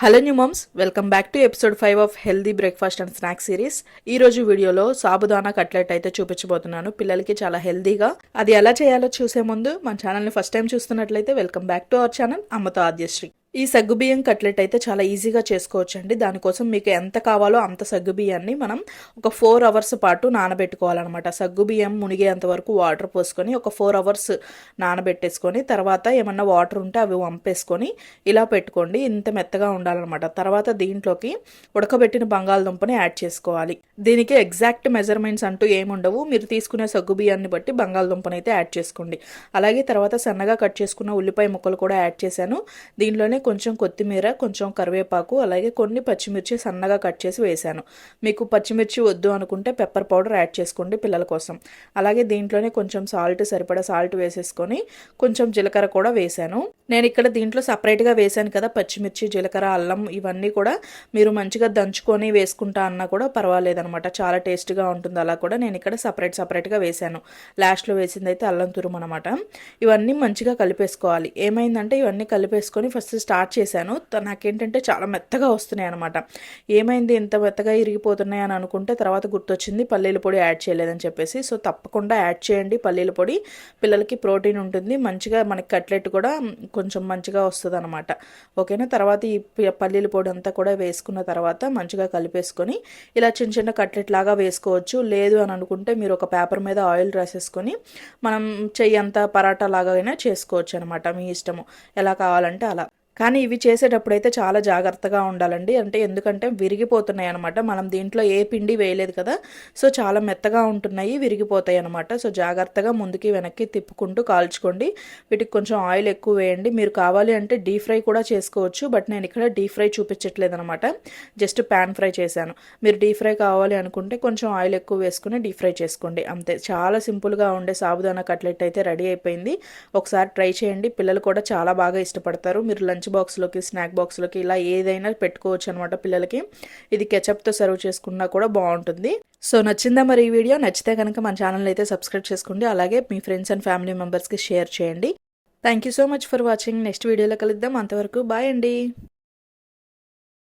Hello new moms, welcome back to episode 5 of healthy breakfast and snack series. ఈ రోజు వీడియోలో sabudana cutlet అయితే చూపించబోతున్నాను. పిల్లలకి చాలా హెల్దీగా. అది ఎలా చేయాలో చూసే ముందు మన ఛానల్ని ఫస్ట్ టైం చూస్తున్నట్లయితే welcome back to our channel అమ్మతో ఆద్యశ్రీ. ఈ సగ్గుబియ్యం కట్లెట్ అయితే చాలా ఈజీగా చేసుకోవచ్చండి. దానికోసం మీకు ఎంత కావాలో అంత సగ్గుబియ్యాన్ని మనం ఒక 4 అవర్స్ పాటు నానబెట్టుకోవాలన్నమాట. సగ్గుబియ్యం మునిగేంత వరకు వాటర్ పోసుకొని ఒక 4 అవర్స్ నానబెట్టేసుకొని తర్వాత ఏమన్నా వాటర్ ఉంటే అవి వంపేసుకొని ఇలా పెట్టుకోండి. ఇంత మెత్తగా ఉండాలన్నమాట. తర్వాత దీంట్లోకి ఉడకబెట్టిన బంగాళదుంపని యాడ్ చేసుకోవాలి. దీనికి ఎగ్జాక్ట్ మెజర్మెంట్స్ అంటూ ఏముండవు. మీరు తీసుకునే సగ్గుబియ్యాన్ని బట్టి బంగాళదుంపని అయితే యాడ్ చేసుకోండి. అలాగే తర్వాత సన్నగా కట్ చేసుకున్న ఉల్లిపాయ ముక్కలు కూడా యాడ్ చేశాను. దీంట్లోనే కొంచెం కొత్తిమీర, కొంచెం కరివేపాకు, అలాగే కొన్ని పచ్చిమిర్చి సన్నగా కట్ చేసి వేశాను. మీకు పచ్చిమిర్చి వద్దు అనుకుంటే పెప్పర్ పౌడర్ యాడ్ చేసుకోండి పిల్లల కోసం. అలాగే దీంట్లోనే కొంచెం సరిపడా సాల్ట్ వేసేసుకొని కొంచెం జీలకర్ర కూడా వేశాను. నేను ఇక్కడ దీంట్లో సపరేట్గా వేశాను కదా పచ్చిమిర్చి, జీలకర్ర, అల్లం ఇవన్నీ కూడా మీరు మంచిగా దంచుకొని వేసుకుంటా అన్నా కూడా పర్వాలేదనమాట. చాలా టేస్ట్గా ఉంటుంది. అలా కూడా నేను ఇక్కడ సపరేట్గా వేశాను. లాస్ట్లో వేసింది అయితే అల్లం తురుము అనమాట. ఇవన్నీ మంచిగా కలిపేసుకోవాలి. ఏమైందంటే ఇవన్నీ కలిపేసుకొని ఫస్ట్ స్టార్ట్ చేశాను. నాకేంటంటే చాలా మెత్తగా వస్తున్నాయి అనమాట. ఏమైంది ఇంత మెత్తగా ఇరిగిపోతున్నాయి అని అనుకుంటే తర్వాత గుర్తొచ్చింది పల్లీల పొడి యాడ్ చేయలేదని చెప్పేసి. సో తప్పకుండా యాడ్ చేయండి పల్లీల పొడి. పిల్లలకి ప్రోటీన్ ఉంటుంది, మంచిగా మనకి కట్లెట్ కూడా కొంచెం మంచిగా వస్తుంది అనమాట. ఓకేనా. తర్వాత ఈ పల్లీల పొడి అంతా కూడా వేసుకున్న తర్వాత మంచిగా కలిపేసుకొని ఇలా చిన్న కట్లెట్ లాగా వేసుకోవచ్చు. లేదు అని అనుకుంటే మీరు ఒక పేపర్ మీద ఆయిల్ రాసేసుకొని మనం చెయ్యంత పరాటా లాగా అయినా చేసుకోవచ్చు అనమాట. మీ ఇష్టము, ఎలా కావాలంటే అలా. కానీ ఇవి చేసేటప్పుడైతే చాలా జాగ్రత్తగా ఉండాలండి. ఎందుకంటే విరిగిపోతున్నాయి అనమాట. మనం దీంట్లో ఏ పిండి వేయలేదు కదా, సో చాలా మెత్తగా ఉంటున్నాయి, విరిగిపోతాయి అనమాట. సో జాగ్రత్తగా ముందుకి వెనక్కి తిప్పుకుంటూ కాల్చుకోండి. వీటికి కొంచెం ఆయిల్ ఎక్కువ వేయండి. మీరు కావాలి అంటే డీప్ ఫ్రై కూడా చేసుకోవచ్చు, బట్ నేను ఇక్కడ డీప్ ఫ్రై చూపించట్లేదు అనమాట. జస్ట్ ప్యాన్ ఫ్రై చేశాను. మీరు డీప్ ఫ్రై కావాలి అనుకుంటే కొంచెం ఆయిల్ ఎక్కువ వేసుకుని డీప్ ఫ్రై చేసుకోండి. అంతే. చాలా సింపుల్గా ఉండే సాబుదానా కట్లెట్ అయితే రెడీ అయిపోయింది. ఒకసారి ట్రై చేయండి. పిల్లలు కూడా చాలా బాగా ఇష్టపడతారు. మీరు లంచ్ బాక్స్లోకి, స్నాక్ బాక్స్లోకి ఇలా ఏదైనా పెట్టుకోవచ్చు అనమాట పిల్లలకి. ఇది కెచప్తో సర్వ్ చేసుకున్నా కూడా బాగుంటుంది. సో నచ్చిందా మరి ఈ వీడియో? నచ్చితే కనుక మన ఛానల్ అయితే సబ్స్క్రైబ్ చేసుకోండి. అలాగే మీ ఫ్రెండ్స్ అండ్ ఫ్యామిలీ మెంబర్స్కి షేర్ చేయండి. Thank you so much for watching. Next వీడియోలో కలుద్దాం. అంతవరకు బాయ్ అండి.